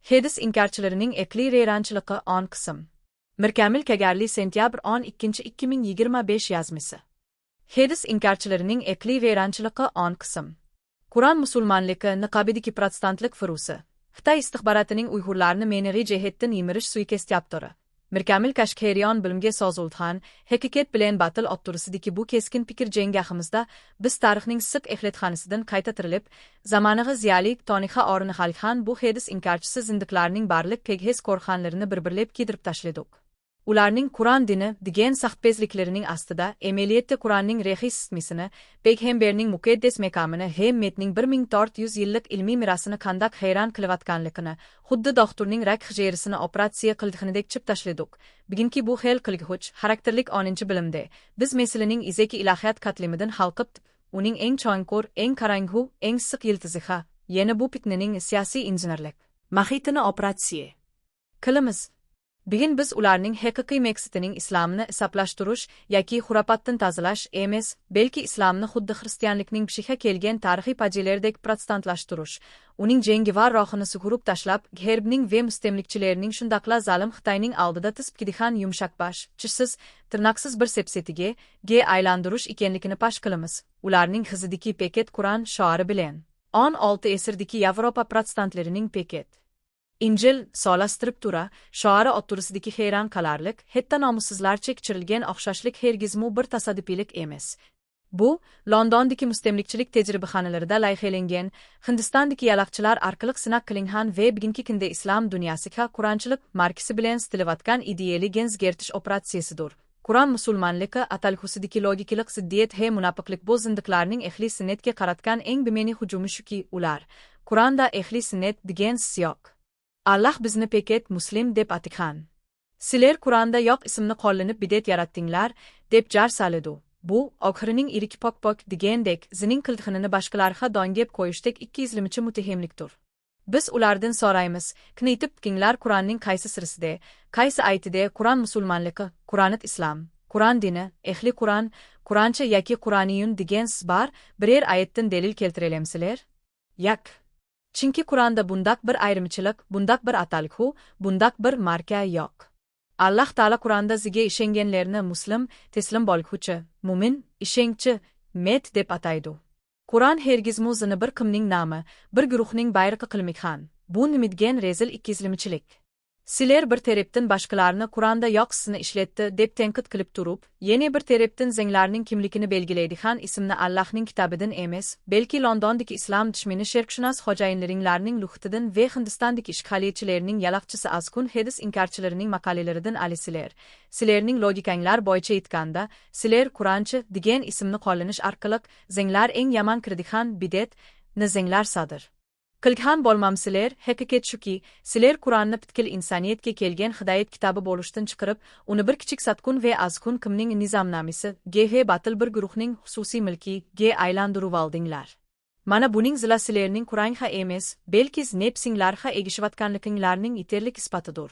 Hedis inkarchilarining aqliy reranchiligi 10 qism. Mirkamil Kagarli sentyabr 12 2025 yazmisi. Hedis inkarchilarining aqliy reranchiligi 10 qism. Qur'on musulmonligi niqobidagi protestantlik furusi. Xitoy istixborotining Uyg'urlarni meniy jihatdan yimirish suikast yaptori. Mirkamil Kashkeriyon bilimga sozultxan, haqiqat bilan batil o'ttirisidagi bu keskin fikr jangahimizda biz tarixning siq ehlatxonasidan qayta tirilib, zamoniga ziyalik toniha orini xalqhan bu hedis inkarchisi zindiqlarning barliq peghez korxonlarini bir-birlab kiydirib tashladik. Ularning Qur'on dini degan saxtbezliklarining astida amaliyotda Qur'onning rexismisini, Payg'ambarning muqaddas maqomini, Hammetning 1400 yillik ilmiy mirosini qandoq hayron qilayotganligini, xuddi doktorning rak hujayrasini operatsiya qilganidek chip tashladik. Bugungi bu xil qilg'uch xarakterlik 10 bilimda biz meselening izaki ilohiyat qatlimidan xalqib, uning eng cho'nqur, eng qarang'u, eng siq yiltiziga, yana bu fitnaning siyosiy injenerlik mahitini operatsiya qilamiz. Bugun biz ularning haqiqiy maqsadining islomni isaplashtirish yoki xurofotdan tozalash emas, balki islomni xuddi xristianlikning bishiga kelgan tarixiy fajialardek protestantlashtirish, uning jangovar rohini sug'urib tashlab, g'arbning va mustamlikchilarning shundoqla zalim Xitoyning oldida tisib kedigan yumshoqbosh, tishsiz, tirnoqsiz bir sepsetiga aylantirish ekanligini pash qilamiz. Ularning hizidagi paket Qur'on shoiri bilan 16 asrdagi Yevropa protestantlarining paket Injil solashtirib tura, shoiri o'ttirisidagi hayron qolarlik, hatto nomussizlarcha kechirilgan o'xshashlik hergizmu bir tasodifiylik emas. Bu, Londondagi mustamlikchilik tajribaxonalarida loyihalangan, Hindistondagi yaloqchilar orqali sinab qilingan va bugungi kunda islom dunyosiga Qur'onchilik markasi bilan stilayotgan ideali genzgertish operatsiyasidir. Qur'on musulmonligi atalhusidagi logikalik ziddiyat va munofiqlik bu zindiqlarning ahli sunnatga qaratgan eng bema'ni hujumi shuki, ular Qur'onda ahli sunnat degan siyoq Allah bizni paket muslim deb atgan. Sizlar Qur'onda yo'q ismni qo'llanib bidat yaratdinglar, deb jar soladi. Bu, oxirining irik pok degandek, zining qilganini boshqalarga dongeb qo'yishdek ikki izlimchi muttahimlikdir. Biz ulardan so'raymiz, knitib kinglar Qur'onning qaysi sirisida, qaysi aytida Qur'on musulmonligi, Qur'onit islom, Qur'on dini, ehli Qur'on, Qur'oncha yoki Qur'oniyun degan bar birer oyatdan dalil keltiralamsizlar? Yo'q. Chunki Qur'onda bundoq bir ayrimchilik, bundoq bir atalg'u, bundoq bir marka yo'q. Alloh taolo Qur'onda ziga ishonganlarni muslim, teslim bo'lg'uchi, mu'min, ishonchi, met deb ataydi. Qur'on hergizmu zini bir qimning nomi, bir guruhning bayrog'i qilmagan. Bu nimidgan rezil ikkizlimchilik. Sizlar bir tarafdan boshqalarni Qur'onda yo'qsini ishlatdi deb tanqid qilib turib, yana bir tarafdan zanglarning kimligini belgilaydigan ismni Allohning kitobidan emas, balki Londondagi islom dushmani sharqshunos xo'jayinlaringlarning luxtidan va Hindistondagi ishg'oliyatchilarning yaloqchisi azkun hedis inkarchilarining maqolalaridan alisizlar. Sizlarning logikanglar bo'yicha aytganda, sizlar Qur'onchi degan ismni qo'llanish orqali zanglar eng yomon kiradigan bidat ni zanglar sodir qilgan bo'lmamsizlar. Haqiqat shuki, sizlar Qur'onni butkul insoniyatga kelgan hidoyat kitobi bo'lishdan chiqarib, uni bir kichik satkun va azkun kimning nizomnomasi, GH batil bir guruhning xususiy mulkiga aylantirib oldinglar. Mana buning zila sizlarning Qur'onga emas, balki nefsinglarga egishayotganliginglarning yetarlik isbotidir.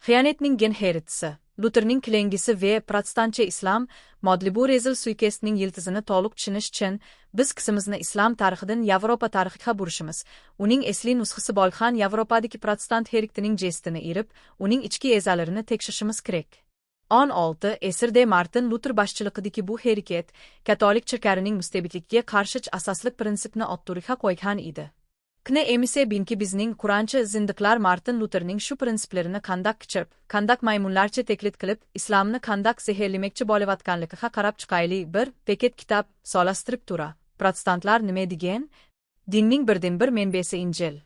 Xiyonatning gen heritisi, Lutherning klengisi va protestantcha islom, modli bu rezil suikastning yiltizini to'liq tushunish uchun biz qisimizni islom tarixidan Yevropa tarixiga burishimiz, uning asli nusxasi bo'lgan Yevropadagi protestant heriktining jestini irib, uning ichki a'zolarini tekshirishimiz kerak. 16 asrda Martin Luther boshchiligidagi bu harakat katolik chirkarining mustabidlikka qarshi asosli prinsipni o'ttirishga qo'ygan edi. Kne emise binki bizning Qur'onchi zindiqlar Martin Lutherning shu prinsiplarini qandoq kichirib, qandoq maymunlarcha taklid qilib, islomni qandoq zeherlamoqchi bo'layotganligiga qarab chiqayli bir paket kitob solashtirib tura. Protestantlar nima degan? Dinning birdan-bir manbasi Injil.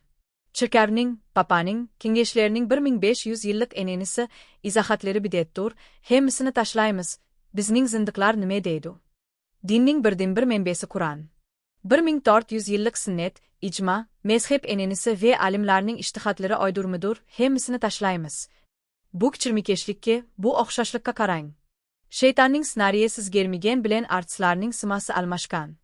Chirkavning, papaning, kengashlarning 1500 yillik an'anasi, izohatlari bidatdir, hammasini tashlaymiz. Bizning zindiqlar nima deydi? Dinning birdan-bir manbasi Qur'on. 1400 yillik sunnat, ijma, mazhab an'anasi va alimlarning ijtihodlari oydurmidur, hammasini tashlaymiz. Bu kichirmikashlikka, bu o'xshashlikka qarang. Shaytonning ssenariyi sizgermigan bilan artistlarning simasi almashgan.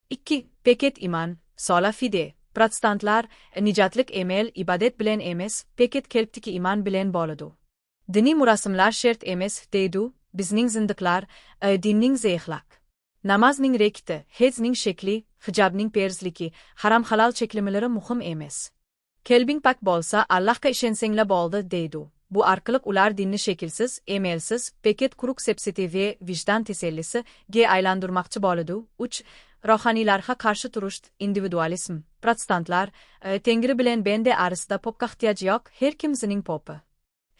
2. Paket iman, sola fide. Protestantlar, nijotlik amal, ibodat bilan emas, paket kelbdiki iman bilan bo'ladi. Diniy murosimlar shart emas, deydi, bizning zindiqlar, dinning zehloq. Namazning rekti, hedzning shekli, hijobning perzligi, haram halol cheklamalari muhim emas. Kelbing pak bo'lsa Allohga ishonsanglar bo'ldi deydi. Bu orqali ular dinni shekilsiz, emelsiz, peket quruq sepsiti va vijdon tasallisiga aylantirmoqchi bo'ladi. 3. Ruhoniylarga qarshi turish, individualism. Protestantlar, Tengri bilan bende arasida popga ehtiyoj yo'q, har kim o'zining popi.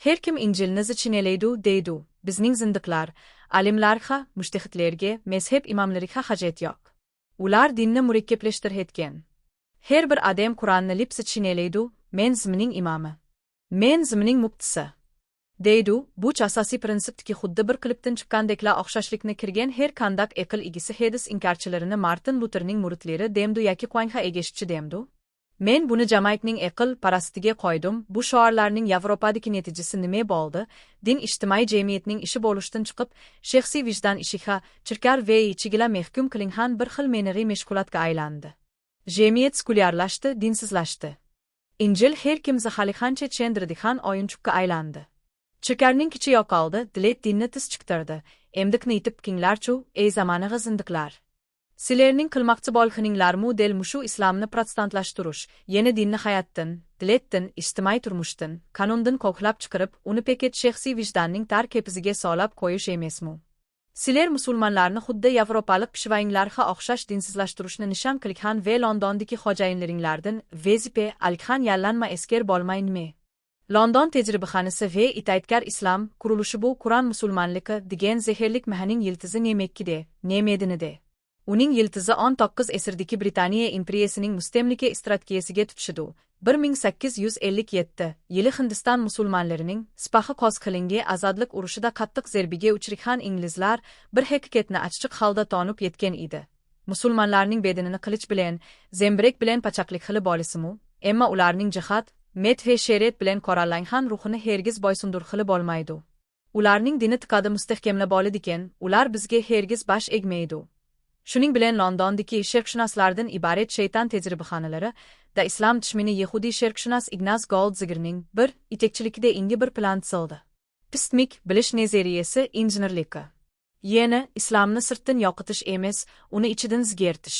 Har kim Injilni chinelaydi deydi. Bizning zindiqlar, alimlarga, mujtahidlarga, mazhab imomlariga hojat yo'q. Ular dinni murakkablashtirayotgan. Her bir odam Qur'onni lipsi chinelaydi, men zimning imomi. Men zimning muftisi. Deydi, bu asosiy prinsipki xuddi bir klipdan chiqqandekla o'xshashlikni kirgan her qandak aql egisi hadis inkarchilarini Martin Lutherning muridlari demdu yoki qo'ynga egishchi demdu. Men buni jamoatning aql parastiga qo'ydim. Bu shoirlarning Yevropadagi natijasi nima bo'ldi? Din ijtimoiy jamiyatning ishi bo'lishdan chiqib, shaxsiy vijdon ishiga, chirkar va ichigila mahkum qilingan bir xil meniy mashg'ulotga aylandi. Jamiyat sekulyarlashdi, dinsizlashdi. Injil her kimni xaliqancha tushuntiradigan o'yinchoqqa aylandi. Chirkarning kichi yo'qoldi, dilet dinni tiz chiqtirdi. Emdikni yitib kinglarchu, ey zamoniga zindiqlar. Sizlarning qilmoqchi bo'lganinglarmu del mushu islomni protestantlashtirish, yeni dinni hayotdan, diletdan, ijtimoiy turmushdan, qonundan qo'qlab chiqarib, uni peket shaxsiy vijdonning tar kepiziga solab qo'yish emasmi? Sizlar musulmonlarni xuddi yevropalik pishvayinglarga o'xshash dinsizlashtirishni nishon qilgan va Londondagi xo'jayinlaringlardan vazifa algan yallanma askar bo'lmaynmi? London tajribaxonasi va itoatkor islom qurilishi bu Qur'on musulmonligi degan zehrlik mahaning yiltizi nemekkide, nemedinide. Uning yiltizi 19 asrdagi Britaniya imperiyasining mustamlika strategiyasiga tutishdi. 1857 yili Hindiston musulmonlarining sipahi qo'zg'ilinga azodlik urushida qattiq zarbiga uchragan inglizlar bir haqiqatni ochiq holda tonib yetgan edi. Musulmonlarning bedanini qilich bilan, zembrek bilan pachaqlik qilib olisimu, ammo ularning jihad, met va shariat bilan qurollangan ruhini hergiz bo'ysundir qilib olmaydi. Ularning dini tiqadi mustahkamlab oladigan, ular bizga hergiz bosh egmaydi. Shuning bilan Londondagi sharqshunoslardan iborat shayton tajribaxonalari da islom dushmani Yahudiy sharqshunos Ignaz Goldzigerning bir itekchilikida ingi bir plan tuzildi. Pistmik bilish nazariyasi injenerligi. Yana islomni sirtdan yo'qotish emas, uni ichidan zgertish.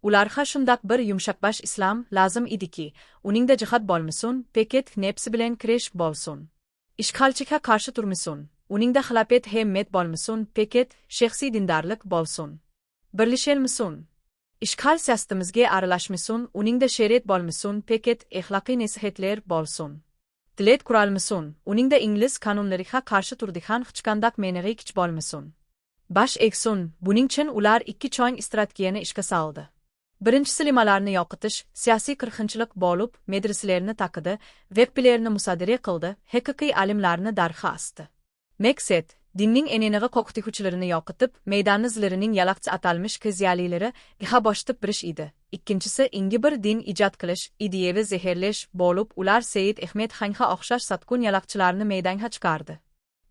Ularga shundoq bir yumshoqbosh islom lozim ediki, uningda jihad bo'lmasin, peket nefsi bilan kirish bo'lsin. Ishg'olchiga qarshi turmasin, uningda xilofat himmat bo'lmasin, peket shaxsiy dindorlik bo'lsin. Birlashelmisin. Ishg'ol siyostimizga aralashmasin, uningda shariat bo'lmasin, peket axloqiy nasihatlar bo'lsin. Dilet qurolmasin, uningda ingliz qonunlariga qarshi turadigan hech qanday meniy kuch bo'lmasin. Bosh egsin, buning uchun ular ikki cho'ng strategiyani ishga soldi. Birinchisi limalarni yo'qotish, siyosiy qirg'inchilik bo'lib, madrasalarni taqidi, vebpilarni musodara qildi, haqiqiy alimlarni darxa asdi. Maqsad dinning eneniga qo'qituvchilarini yo'qotib, maydonni zilarining yalaqchi atalmish qiziyalilari giha boshitib birish edi. Ikkinchisi ingi bir din ijod qilish, ideyaviy zehrlash bo'lib, ular Said Ahmed Xanga o'xshash satkun yalaqchilarni maydonga chiqardi.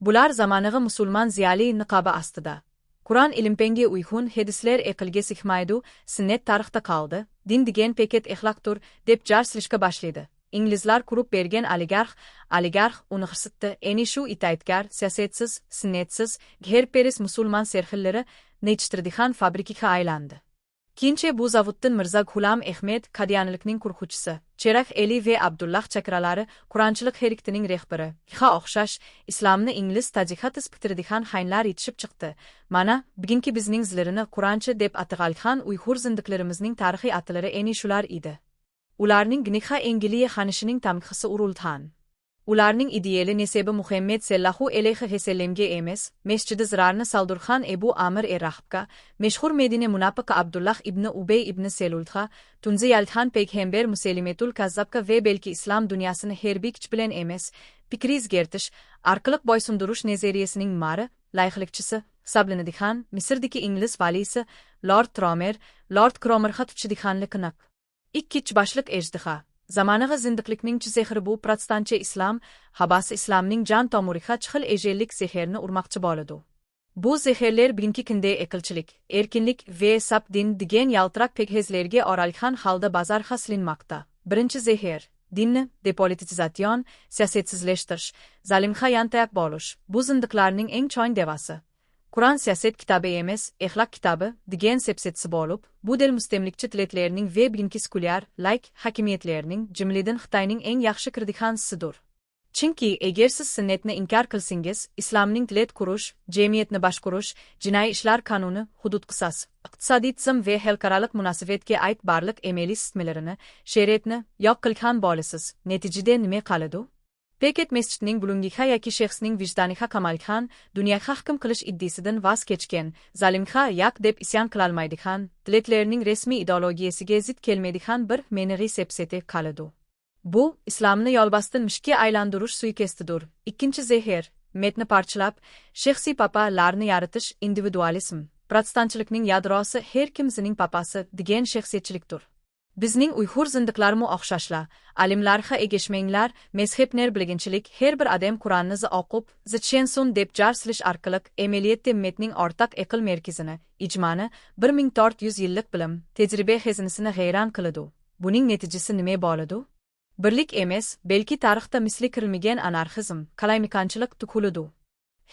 Bular zamoniga musulmon ziyoli niqobi ostida. Qur'on ilmpenga uyg'un hadislar aqlga sig'maydi, sunnat tarixda qoldi, din degan peket axloqdir, deb jar silishga boshladi. İngilizlar qurib bergan oligarx uni hirsitdi, eni shu itoatkor, siyosatsiz, sunnatsiz, gherperis musulmon serxillari nechtirdigan fabrikaga aylandi. Keyincha bu zavoddan Mirzo Ghulam Ahmed Qadianlikning qurg'uvchisi, Cheragh Eli va Abdullah Chakralari Qur'onchilik xeriktining rahbari, ha o'xshash islomni ingliz tajikhatis bitirdigan xaynlar yetishib chiqdi. Mana, bugungi bizning zlarini Qur'onchi deb atalgan Uyg'ur zindiqlarimizning tarixiy atlari eni shular edi. Ularning gniha Engiliya xanishining tamxisi urilgan. Ularning ideali nesebi Muhammad sallallohu alayhi vasallamga emas, masjidi Zirarni saldurgan Ebu Amir er-Rahbga, mashhur Medina munafiqi Abdullah ibn Ubay ibn Selulga, tunzi yalthan payg'ambar Musaylimatul Kazzabga va balki islom dunyosini harbiy kuch bilan emas, fikriy o'zgartish, orqali bo'ysundirish nazariyasining mari, loyihalikchisi hisoblanadigan Misrdagi ingliz valisi Lord Cromerga tushadiganligini. Ikkich boshliq ejdiha. Zamoniga zindiqlikning zehri bu protestantcha islom, habasi islomning jon tomiriga chil ejellik zehrni urmoqchi bo'ladi. Bu zehrlar bugungi kunda aqlchilik, erkinlik va sab din degan yaltiroq pekhezlarga oralgan holda bozor haslinmoqda. Birinchi zehr dinni depolitizatsiyon, siyosatsizlashtirish, zalimga yantayoq bo'lish. Bu zindiqlarning eng cho'ng devasi. Kur'an siyaset kitabi emas, axloq kitabi degan sepsetsi bo'lib, bu del mustamlikchi tiletlarining va bugungi sekulyar, laik hakimiyatlarining, jumladan Xitoyning eng yaxshi kirdihansidir. Chunki agar siz sunnatni inkor qilsangiz, islomning tilet qurish, jamiyatni boshqarish, jinoiy ishlar qonuni, hudud qisos, iqtisodiy tizim va xalqaro munosabatga oid barliq amaliy sistemlarini, shariatni yo'q qilgan bo'lasiz. Natijada nima qoladi? Peket masjidning bulungiha yoki shaxsning vijdoniga qamalgan, dunyoga hukm qilish iddisidan voz kechgan, zalimga yo'q deb isyon qilolmaydigan, tiletlarining rasmiy ideologiyasiga zid kelmaydigan bir meniy sepseti qoladi. Bu, islomni yolbosdan mushkka aylantirish suiqasdidir. Ikkinchi zehir, metni parchalab, shaxsiy papalarni yaratish individualizm, protestantchilikning yadrosi har kimning papasi degan shaxsiyatchilikdir. Bizning Uyghur zindiqlarimi o'xshashla, alimlarga egishmanglar, mazhabner bilginchilik, har bir odam Qur'onni o'qib, zitshensun deb jar silish orqali amaliyotda metning ortaq aql merkezini, ijmoni, 1400 yillik bilim, tajriba xazinasini hayron qiladi. Buning natijasi nima bo'ladi? Birlik emas, balki tarixda misli ko'rilmagan anarxizm, qalaymiqonchilik tukuladi.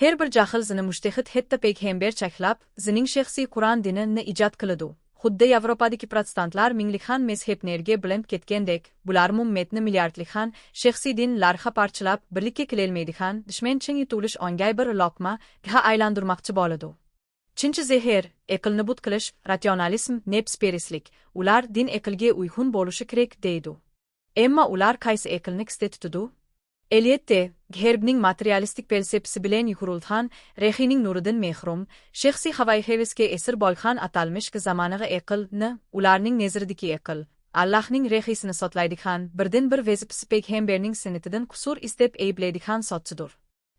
Har bir jahil zini mushtahid hatto payg'ambar chaklab, zining shaxsiy Qur'on dinini ijod qiladi. Xuddi Yevropadagi protestantlar minglikhan mazhabnerga bilinib ketgandek, bular ummatni milliardlikhan shaxsiy dinlarga parchalab, birlikka kelolmaydigan, dushmanching yutulish ongay bir loqma ga aylantirmoqchi bo'ladi. Chinchi zehir, aqlni but qilish, rationalizm, nepsperislik, ular din aqlga uyg'un bo'lishi kerak deydi. Emma ular qaysi aqlni qisda tutadi? Eliyatda, G'arbning materialistik felsefasi bilan yuqorilgan, Rehining nuridan mehrum, shaxsiy havay-havasga esir bo'lgan atalmish zamoniga aqlni, ularning nazaridagi aql, Allohning rehisini sotlaydigan, birdan-bir vazifasi payg'ambarning sunnatidan qusur istab ayblaydigan sotsidir.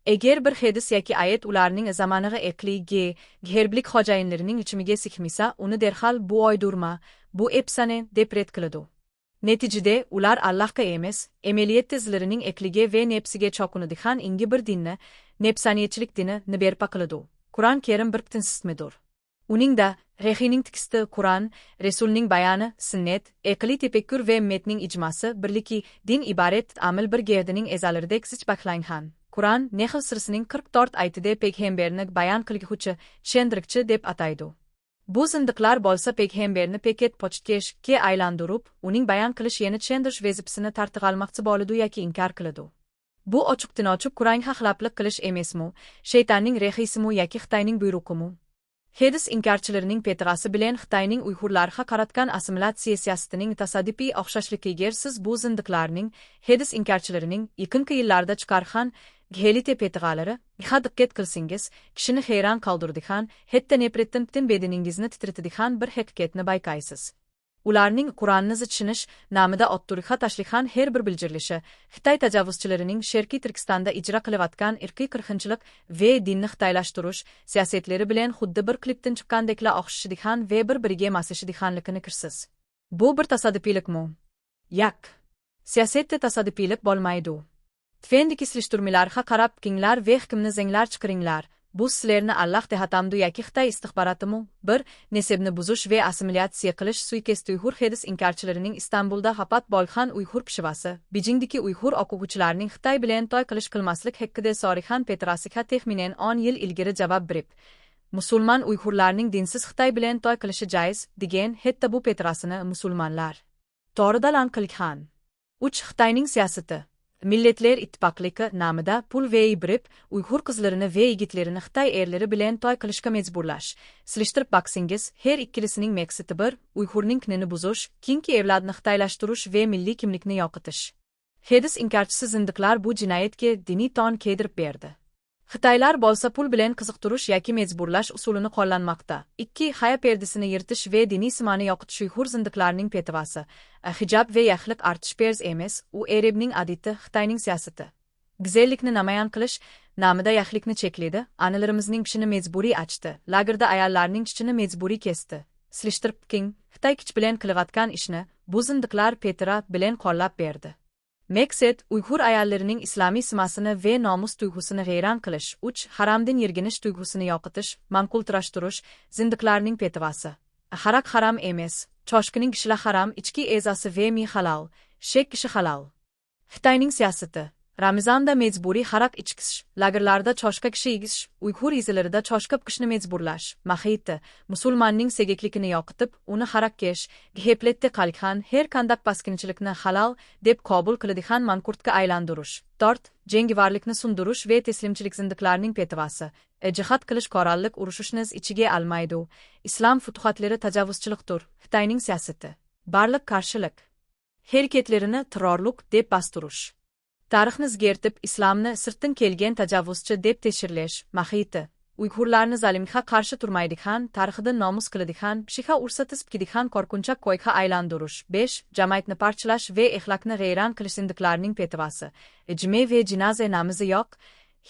Agar bir hadis yoki oyat ularning zamoniga aqliga, G'arblik xo'jayinlarining ichimiga sikmisa, uni derhal bu oydurma, bu epsane deb red qiladi. Netijada ular Allohga emas, amaliyotda o'zlarining aqliga va nafsiga cho'qinadigan ingi bir dinni, nafsaniyatchilik dinini berpa qiladi. Qur'on Karim bir butun sistemadir. Uningda Rehining teksti Qur'on, Rasulning bayoni, sunnat, aqliy tafakkur va metning ijmosi birliki din iborat amal bir gavdaning a'zolaridek zich baklangan. Qur'on Nahl surasining 44 oyatida payg'ambarni bayon qilguvchi, tushuntiruvchi deb ataydi. Bu zindiqlar bo'lsa payg'ambarni paket pochtkashga aylantirib, uning bayon qilish yana tushundirish vazifasini tartiq olmoqchi bo'ladi yoki inkor qiladi. Bu ochiqdan ochiq Qur'onga xiloflik qilish emasmi, shaytonning rehisimi yoki Xitoyning buyrug'imi? Hadis inkorchilarining petrasi bilan Xitoyning Uyg'urlarga qaratgan assimilatsiya siyosatining tasodifiy o'xshashligiga siz bu zindiqlarning, hadis inkorchilarining yaqinqi yillarda chiqargan G'elite petralari, diqqat qilsangiz, kishini hayron qoldiradigan, hatto nefratdan butun bedaningizni titratadigan bir haqiqatni bayqaysiz. Ularning Qur'onni tushunish nomida otturiga tashligan har bir bildirilishi, Xitoy tajovuzchilarining Sharqiy Turkistonda ijro qilayotgan irqiy qirg'inchilik va dinni xitoylashtirish siyosatlari bilan xuddi bir klipdan chiqqandekla o'xshashadigan va bir-biriga moslashadiganligini kirsiz. Bu bir tasodifiylikmi? Yo'q. Siyosatda tasodifiylik bo'lmaydi. Tufayli silishtirmalarga qarab kinglar va hukmni zanglar chiqiringlar. Bu sizlarni Alloh dehatamdu yoki Xitoy istixborotimi? 1. Nasibni buzish va assimilyatsiya qilish suiqasdi Uyg'ur hadis inkorchilarining Istanbulda vafot bo'lgan Uyg'ur pishvasi, Beijingdagi Uyg'ur o'quvchilarining Xitoy bilan to'y qilish qilmaslik haqida so'ragan petrasiga taxminan 10 yil ilgari javob berib, musulmon Uyg'urlarning dinsiz Xitoy bilan to'y qilishi joiz degan, hatto bu petrasini musulmonlar to'g'ridan qilgan. 3. Xitoyning siyosati Millatlar ittifoqligi nomida pul berib, Uyg'ur qizlarini va yigitlarini Xitoy erlari bilan to'y qilishga majburlash. Silishtirib baksangiz, har ikkilisining maqsadi bir, Uyg'urning kinini buzish, keyingi avlodni xitoylashtirish va milliy kimlikni yo'qotish. Hadis inkorchisi zindiqlar bu jinoyatga diniy ton kiydirib berdi. Xitoylar bo'lsa pul bilan qiziqtirish yoki majburlash usulini qo'llanmoqda. 2. Haya perdasini yirtish va diniy simoni yo'qotish Uyg'ur zindiqlarining petvasi. Hijob va yaxlik artish perz emas, u Arabning odati, Xitoyning siyosati. Go'zallikni namoyon qilish nomida yaxlikni cheklaydi, onalarimizning kishini majburiy ochdi, lagerda ayollarning chichini majburiy kesdi. Silishtirib king, Xitoy kich bilan qilayotgan ishni bu zindiqlar Petra bilan qo'llab berdi. Maqsad Uyg'ur ayollarining islomiy simasini va nomus tuyg'usini g'ayron qilish, 3. Haromdan yerginish tuyg'usini yo'qotish, manqultirashtirish, zindiqlarning petvasi. Harak harom emas, choshqining kishilar harom, ichki a'zosi va mi halol, shek kishi halol. Xitoyning siyosati Ramazonda mecburiy haraq ichish, lagerlarda choshka kishi yegish, Uyg'ur izilarida choshka pishishni mecburlash, mahiyati, musulmonning segikligini yoqitib, uni haraq yeyish, gehepletda qalkhan, her qandaq paskinchilikni halal deb qabul qiladigan manqurtga aylantirish, tort, jangivarlikni sundirish va teslimchilik zindiqlarning petvasi, jihad qilish qorallik urushishni ichiga almaydi. Islom futuhatlari tajovuzchilikdir, Xitoyning siyosati, barliq qarshilik harekatlarini terrorlik deb bastirish. Tarixni o'zgartib, islomni sirtdan kelgan tajovuzchi deb tekshirlash, mahiyati, Uyg'urlarni zalimga qarshi turmaydigan, tarixidan nomus qiladigan, pshixa ursatib ketadigan qo'rqinchak qo'yga aylantirish. 5. Jamoatni parchalash va axloqni vayron qilish zindiqlarning petvasi. Ijma va jinoza namozi yo'q,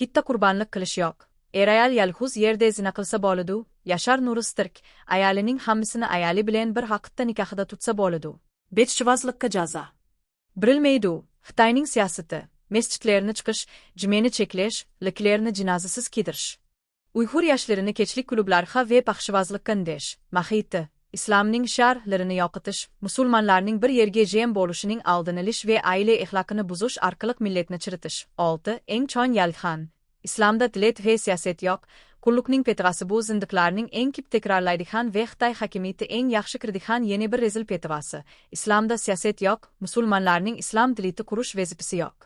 hitta qurbonlik qilish yo'q. Ayol yalhuz yerda zina qilsa bo'ladi, Yashar Nuri Stirk, ayolining hammasini ayoli bilan bir vaqtda nikohida tutsa bo'ladi. Betishvozlikka jazo berilmaydi. Xitoyning siyosati, masjidlarni chiqish, jumani cheklash, liklarni jinozasiz kidirish. Uyg'ur yoshlarini kechlik klublarga va paxshivozlikka undash, mahiyati, islomning sharhlarini yo'qotish, musulmonlarning bir yerga jam bo'lishining oldini olish va oila axloqini buzish orqali millatni chiritish. 6. Eng chong yalxan. Islomda dilat va siyosat yo'q. Qulluqning petvasi bu zindiqlarning eng ko'p takrorlaydigan va Xitoy hokimiyati eng yaxshi kiradigan yana bir rezil petvasi. Islomda siyosat yo'q, musulmonlarning islom diliti qurish vazifasi yo'q.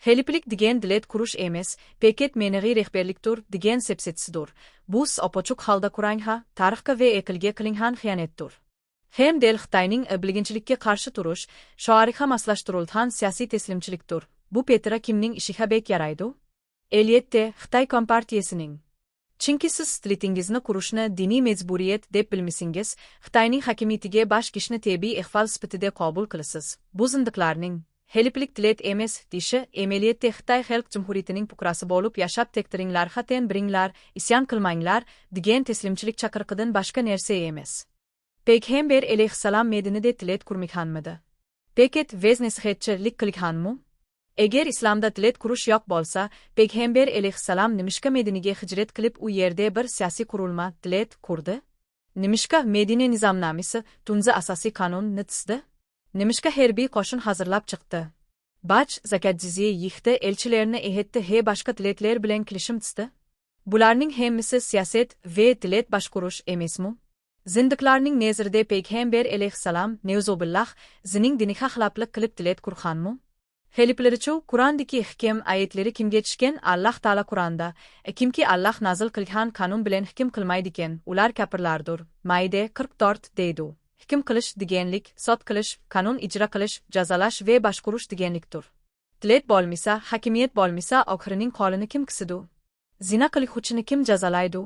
Xeliplik degan dilat qurish emas, peket menig'iy rahbarlikdir degan sepsetsidir. Bu opochiq holda Qur'onga, tarixga va aqlga qilingan xiyonatdir. Hem del Xitoyning bilginchilikka qarshi turish, shoariga moslashtirilgan siyosiy teslimchilikdir. Bu petra kimning ishiga bek yaraydi? Eliyatda Xitoy kompartiyasining. Chunki siz diletingizni qurishni diniy majburiyat deb bilmasangiz, Xitoyning hokimiyatiga bosh kishni tabiiy ihfol sifatida qabul qilasiz. Bu zindiqlarning heliplik dilet emas, deshi amaliyotda Xitoy Xalq Jumhuriyatining pukrasi bo'lib yashab tektiringlar, xaten biringlar, isyon qilmanglar degan teslimchilik chaqiriqidan boshqa narsa emas. Payg'ambar alayhissalom Madinada dilet qurmaganmidi? Peket vez nasihatchilik qilganmi? Agar islomda dilet qurish yo'q bo'lsa, Payg'ambar alayhissalom nimishqa Madinaga hijrat qilib u yerda bir siyosiy qurilma dilet qurdi? Nimishqa Madina nizomnomasi, tunzi asosiy qonunni tuzdi? Nimishqa harbiy qo'shin hozirlab chiqdi? Baj, zakat, jizya yig'di, elchilarni ehtdi, he boshqa diletlar bilan kelishim tuzdi? Bularning hammasi siyosat va dilet boshqarish emasmi? Zindiqlarning nazarida Payg'ambar alayhissalom nevzobillah zining diniga xiloflik qilib dilet qurganmi? Xeliplaricha Qur'ondagi hukm oyatlari kimga tushgan? Alloh taolo Qur'onda, kimki Alloh nazil qilgan qonun bilan hukm qilmaydi ekan, ular kafirlardir. Maida 44 deydi. Hukm qilish deganlik, sot qilish, qonun ijro qilish, jazolash va boshqarish deganlikdir. Dilet bo'lmasa, hokimiyat bo'lmasa, oxirining qolini kim qisidi? Zina qiluvchini kim jazolaydi?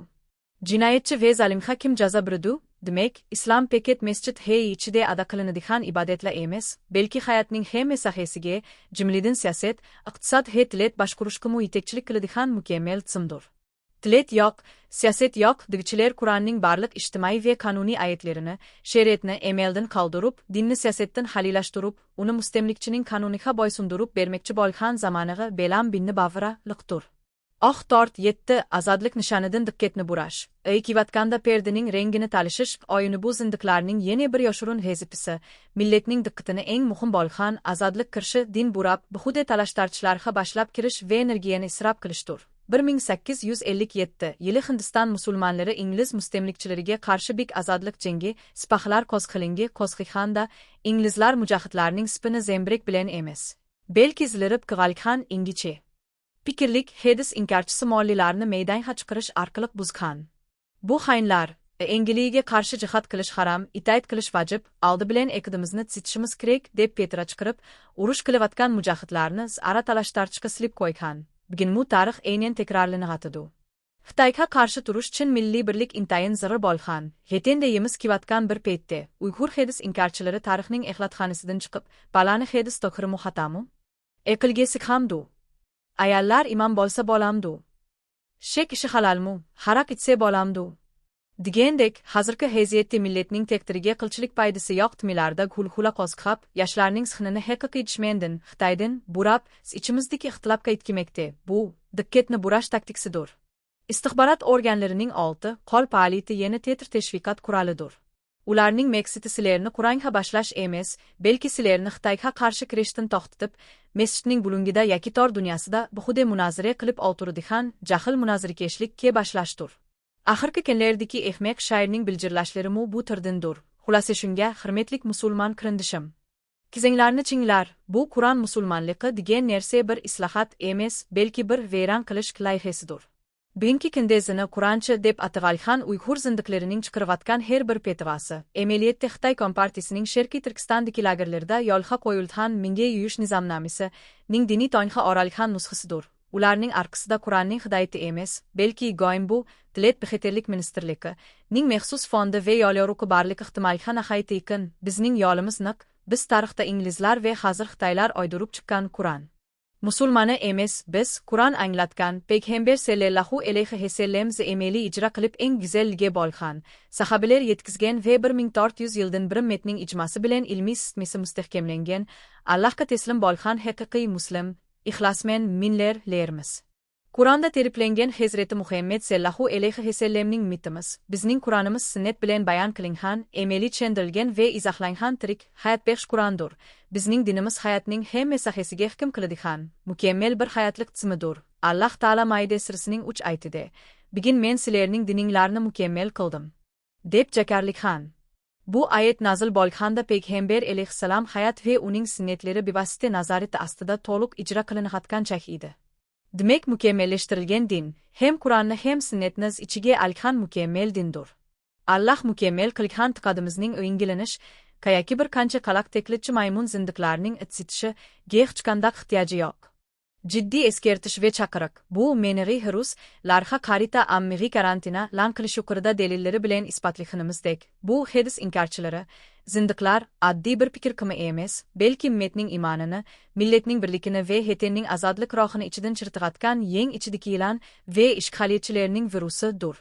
Jinoyatchi va zalimga kim jazo beradi? Demak, islom peket masjid ichida ado qilinadigan ibodatlar emas, balki hayotning hamma sohasiga, jumladan siyosat, iqtisod, dilet boshqarishga yetakchilik qiladigan mukammal tizimdir. Dilet yo'q, siyosat yo'q degichilar Qur'onning barliq ijtimoiy va qonuniy oyatlarini, shariatni amaldan qoldirib, dinni siyosatdan xalilashtirib, uni mustamlikchining qonuniga bo'ysundirib bermoqchi bo'lgan zamoniga belam binni bavralikdir. Oq tort 7. Azodlik nishonidan diqqatni burash. Kivatganda perdining rangini talashish, oyini bu zindiqlarning yana bir yoshurun vazifasi, millatning diqqatini eng muhim bo'lgan azodlik kirishi, din burab, behuda talash-tartishlarga boshlab kirish va energiyani isrof qilishdir. 1857 yili Hindiston musulmonlari ingliz mustamlikchilariga qarshi big azodlik jangi, sipahlar qo'zg'ilingi qo'zg'iganda, inglizlar mujohidlarning spini zembrik bilan emas, balki zilirib qig'algan ingichi Pikirlik Hedis inkarchisi mollilarni maydonga chiqarish orqali buzgan. Bu xaynlar, Angliyaga qarshi jihad qilish haram, itoat qilish vojib, oldi bilan aqidimizni titishimiz kerak deb petra chiqarib, urush qilayotgan mujohidlarni ara talash-tartishga silib qo'ygan. Bugun bu tarix aynan takrorlanadi. Xitoyga qarshi turish uchun milliy birlik intayin zarur bo'lgan. Yetenda yemiz kivatgan bir paytda Uyg'ur Hedis inkarchilari tarixning axlatxonasidan chiqib, balani Hedis to'kiri muhatamu, aqlga sikhamdu. Ayollar imom bo'lsa bo'lamdu. Shek ishi halalmu, haraq itsa bo'lamdu. Degandek, hozirgi vaziyatda millatning tekdiriga qilchilik paydasi yo'q timilarda gulxula qo'zg'ab, yoshlarning sihnini haqiqiy dushmandan, Xitoydan burab, ichimizdagi ixtilofga yetkimakda. Bu diqqatni burash taktikasidir. Istixborot organlarining olti qo'l faoliyati yana tetr tashviqot qurolidir. Ularning maqsadi sizlarni Qur'onga boshlash emas, balki sizlarni Xitoyga qarshi kirishdan to'xtatib, masjidning bulungida yoki tor dunyosida buxude munozara qilib o'tiradigan jahl munozirkashlikka boshlashdir. Axirgi kunlardagi ehmaq shoirning bildirlashlarimi bu tirdindir. Xulasa shunga, hurmatli musulmon qirindishim. Kizinglarni chinglar, bu Qur'on musulmonligi degan narsa bir islohot emas, balki bir vayron qilish loyihasidir. Bugungi kunda zini Qur'onchi deb atalgan Uyg'ur zindiqlarining chiqarayotgan har bir petvasi, amaliyotda Xitoy Kompartiyasining Sharqiy Turkistondagi lagerlarda yo'lga qo'yilgan minga yuyish nizomnomasi ning diniy to'nga oralgan nusxasidir. Ularning arkasida Qur'onning hidoyati emas, balki go'ym bu Davlat bexatarlik ministerligi ning maxsus fondi va yo'lyo'riqi barligi ehtimolga nihoyatda yaqin. Bizning yo'limiz naq, biz tarixda inglizlar va hozir Xitoylar oydirib chiqqan Qur'on musulmoni emas, biz Qur'on anglatgan payg'ambar sallallohu alayhi vasallam amaliy ijro qilib eng go'zalligiga bo'lgan sahobalar yetkazgan va 1400 yildan bir metning ijmosi bilan ilmiy sistemasi mustahkamlangan Allohga taslim bo'lgan haqiqiy muslim ixlosmen minlarlarmiz. Qur'onda teriplangan Hazrati Muhammad sallallohu alayhi vasallamning mitimiz, bizning Qur'onimiz sunnat bilan bayon qilingan, amaliy tushuntirilgan va izohlangan tirik hayotbaxsh Qur'ondir. Bizning dinimiz hayotning hamma sohasiga hukm qiladigan mukammal bir hayotlik tizimidir. Alloh taolo Maida surasining 3 oyatida: "Bugun men sizlarning dininglarni mukammal qildim" deb jakarlikhan. Bu oyat nozil bo'lganda payg'ambar alayhissalom hayot va uning sunnatlari bevosita nazorati ostida to'liq ijro qilinayotgan chaq edi. Demak, mukammallashtirilgan din hem Qur'onni hem sunnatni ichiga olgan mukammal dindir. Alloh mukammal qilgan taqadimizning o'yingilanish, qayaki bir qancha qalaq teklitchi maymun zindiqlarning itsitishi hech qanday ehtiyoji yo'q. Jiddiy eskartish ve chaqiriq, bu menig'i hirus, larxa qarita ammig'i karantina lan qilish yuqorida dalillari bilan isbotligimizdek, bu hadis inkarchilari, zindiqlar oddiy bir fikr qilma emas, balki millatning imonini, millatning birligini va hetenning azodlik rohini ichidan chirtayotgan yeng ichidagi ilan va ishg'oliyatchilarning virusidir.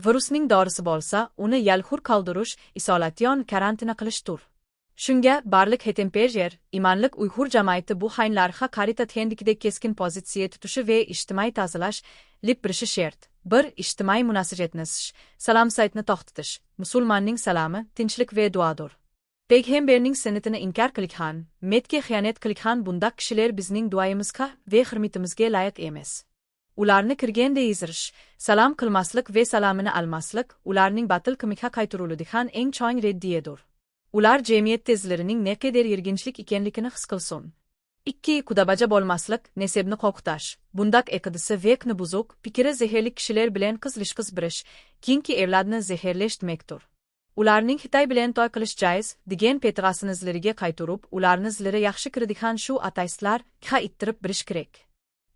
Virusning dorisi bo'lsa, uni yalhur qoldirish, isolatyon karantina qilishdir. Shunga barlik hetemperjer, imonlik Uyg'ur jamiyati bu haynlarga qarita tendikdek keskin pozitsiya tutishi va ijtimoiy tozalash, lib birishi shart. Bir ijtimoiy munosabatni salom saytni to'xtatish, musulmonning salomi, tinchlik va duodir. Payg'ambarning sunnatini inkor qilgan, metga xiyonat qilgan bundaq kishilar bizning duoyimizga va hurmatimizga loyiq emas. Ularni kirganda yezirish, salom qilmaslik va salomini olmaslik ularning batil qilmiga qaytariladigan eng chong reddiyadir. Ular jamiyat tezlarining naqadar yirginchlik ekanligini his qilsin. 2. Qudabaja bo'lmaslik, nasibni qo'rqitash. Bundaq aqidasi vekni buzuq, fikri zeherli kishilar bilan qizlish birish, keyingi evladni zeherlash demekdir. Ularning Xitoy bilan to'y qilish joiz degan petrasini izlariga qaytarib, ularni izlari yaxshi kiradigan shu ateistlar ha ittirib birish kerak.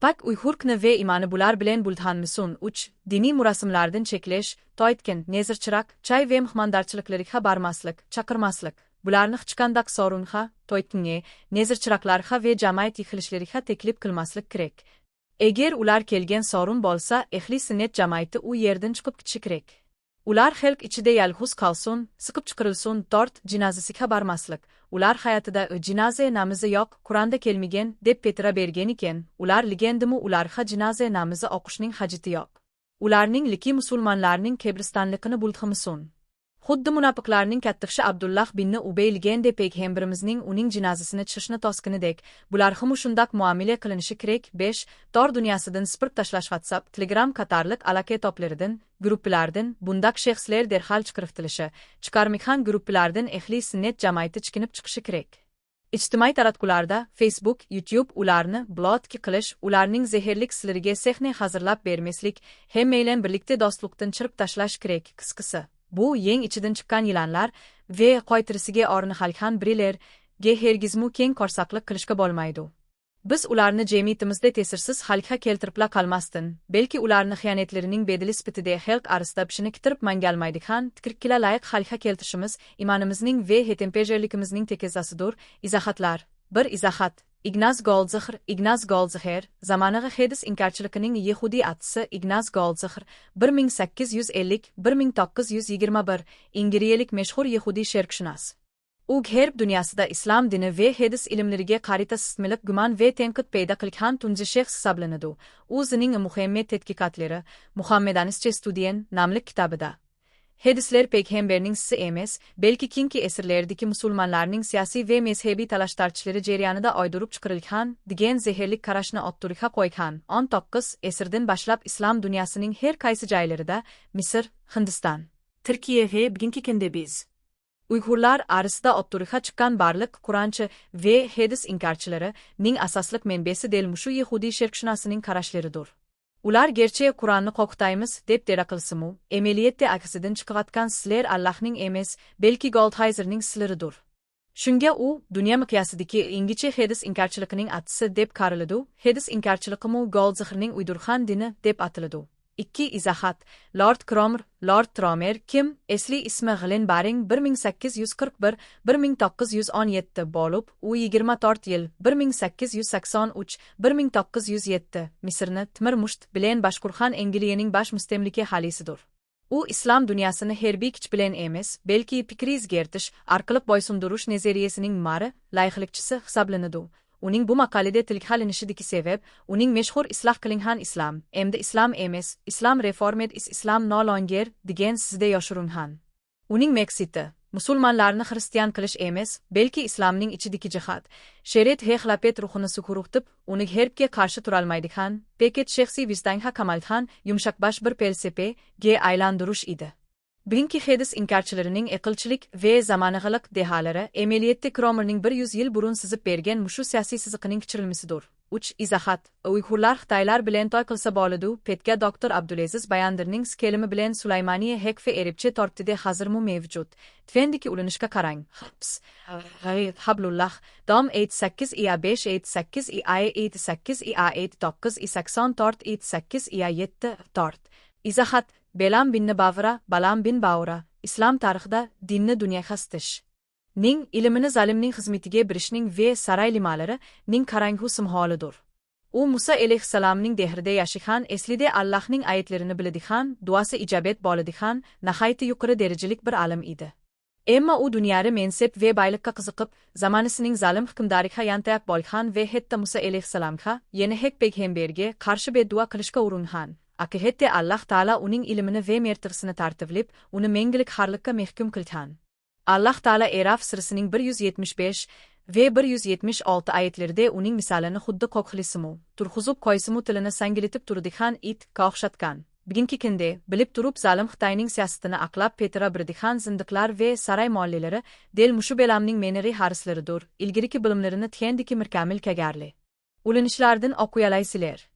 Pak Uyg'urkni va imoni bular bilan bulthanmisun 3. Diniy murasimlardan cheklash, to'ytgan, nezirchiroq, chay va mehmondorchiliklarga bormaslik, chaqirmaslik. Bularni hech qanday sorunga, to'ytganga, nezirchiroqlarga va jamoat yig'ilishlariga taklif qilmaslik kerak. Agar ular kelgan sorun bo'lsa, ahli sunnat jamoati u yerdan chiqib ketishi kerak. Ular xalq ichida yalg'iz qolsin, siqib chiqarilsin, tort jinozasiga bormaslik. Ular hayotida jinoza namozi yo'q, Qur'onda kelmagan deb petira bergan ekan, ular ligendimi ularga jinoza namozi o'qishning hojati yo'q. Ularning liki musulmonlarning qabristonligini bultximisun. Xuddi munofiqlarning kattaqshi Abdullah bin Ubay ligende payg'ambarimizning uning jinozasini tushishni tosqinidek, bularga shundoq muomala qilinishi kerak. 5. Tor dunyosidan sipirib tashlash WhatsApp, Telegram qatorliq aloqa to'plaridan, gruppalardan bundaq shaxslar derhal chiqartilishi, chiqarmagan gruppalardan ahli sunnat jamoati chiqinib chiqishi kerak. Ijtimoiy taratqularda Facebook, YouTube ularni blok qilish, ularning zeherlik sirlariga sahna hozirlab bermaslik, hammaylar birlikda do'stlikdan chirib tashlash kerak. Qisqasi, bu yeng ichidan chiqqan yilonlar va qo'ytirisiga orni xalqan birilarga hergizmu keng ko'rsaqlik qilishga bo'lmaydi. Biz ularni jamiyatimizda ta'sirsiz xalqqa keltiribla qolmasdan, balki ularni xiyonatlarining bedeli sifatida xalq arasida pishini kitirib mangalmaydigan tikrikla loyiq xalqqa keltirishimiz imonimizning va hetempejerligimizning tekazasidir. Izohatlar. 1. Izohat. Ignaz Goldziher, zamoniga hadis inkarchiligining Yehudiy atisi Ignaz Goldziher 1850-1921 ingiriyalik mashhur Yehudiy sharqshunos. U g'arb dunyosida islom dini va hadis ilmlariga qarita sistemlik gumon va tanqid paydo qilgan tunji shaxs hisoblanadi. O'zining muhim tadqiqotlari Muhammedanischa studiyan nomli kitobida Hadisler Peygamberning sizi emas, belki kinki esirlerdeki musulmonlarning siyosiy ve mezhebiy talashtarchlari jarayonida oydirib chiqarilgan degan zeherlik qarashni otturikha qo'ygan. 19 esirdan boshlab islom dunyosining har qaysi joylarida, Misr, Hindiston, Turkiya ve bugungi kunda biz Uyg'urlar arasida otturikha chiqqan barliq Qur'onchi ve hadis inkarchilari ning asosliq manbasi del mushu Yahudiy sharqshunosning qarashlaridir. Ular gerçeğe Kur'an'ı qoqtaymiz, deb dera qilsimu, amaliyotda aksidan chiqayotgan sizlar Allohning emas, belki Goldhayzerning sizlaridir. Shunga u, dunyo miqyosidagi ingicha hadis inkarchiligining atisi deb qariladi, hadis inkarchiligimu Goldzixrning uydurgan dini deb atiladi. 2 izohat, Lord Cromer, Lord Tromer kim, esli ismi Glen Baring 1841-1917 bo'lib, u 24 yil 1883-1907 Misrni Timur Musht bilan boshqurgan Angliyaning bosh mustamlika halisidir. U islom dunyosini harbiy kuch bilan emas, belki fikriy o'zgartish orqali bo'ysundirish nazariyasining ma'ri loyihalikchisi hisoblanadi. Uning bu maqolada tilga olinishidagi sabab, uning mashhur isloh qilingan islom, endi islom emas, islom reformed is islom no longer degan sizda yoshiringan. Uning maqsadi musulmonlarni xristian qilish emas, belki islomning ichidagi jihad, shariat va xilofat ruhini sukurug'tib, uni harbga qarshi turolmaydigan, paket shaxsiy vijdonga qamalgan, yumshoqbosh bir falsafaga aylantirish edi. Bugungi hadis inkarchilarining aqlchilik ve zamonig'iliq dehalari amaliyotda Cromerning 100 yil burun sizib bergan mushu siyosiy siziqining kichirilmasidir. 3 izohat, Uyg'urlar Xitoylar bilan to'y qilsa bo'ladi, petga Dr. Abdulaziz Bayandirning kelimi bilan Sulaymaniya haq ve arabcha tortida hozirmu mavjud. Tfendiki ulanishga qarang. Hablullah, dom 88 ia 5 88 ia 88 ia 9 84 88 ia 7 tort. Izohat, Belam bin Bavra, Balam bin Baura, islom tarixida dinni dunyoga xastish. Ning ilmini zalimning xizmetiga birishning ve saray limalari ning qarangu simholidir. U Musa alayhissalomning dehrida yashagan, eslida Allohning oyatlarini biladigan, duosi ijobat bo'ladigan, nahayati yuqori darajalik bir alim edi. Emma u dunyoda mansab ve boylikka qiziqib, zamonasining zalim hukmdoriga yantayoq bo'lgan ve hatto Musa alayhissalomga, yana haq payg'ambarga qarshi beddua qilishga uringan. Akihette Allah Taala uning ilmini ve mertirsini tartiblib, uni mengilik harlikka mahkum qilgan. Allah Taala Araf surasining 175 ve 176 oyatlarida uning misolini xuddi qo'qlisimu, turg'izib qo'ysimu tilini sangilitib turadigan it qo'xshatgan. Bugungi kunda bilib turib zalim Xitoyning siyosatini aqlab petira birdigan zindiqlar ve saray mollilari del mushu belamning meneri harislaridir, ilgiriki bilimlarini tiyandiki mirkamil kagarli. Ulanishlardan o'qiyalaysizlar.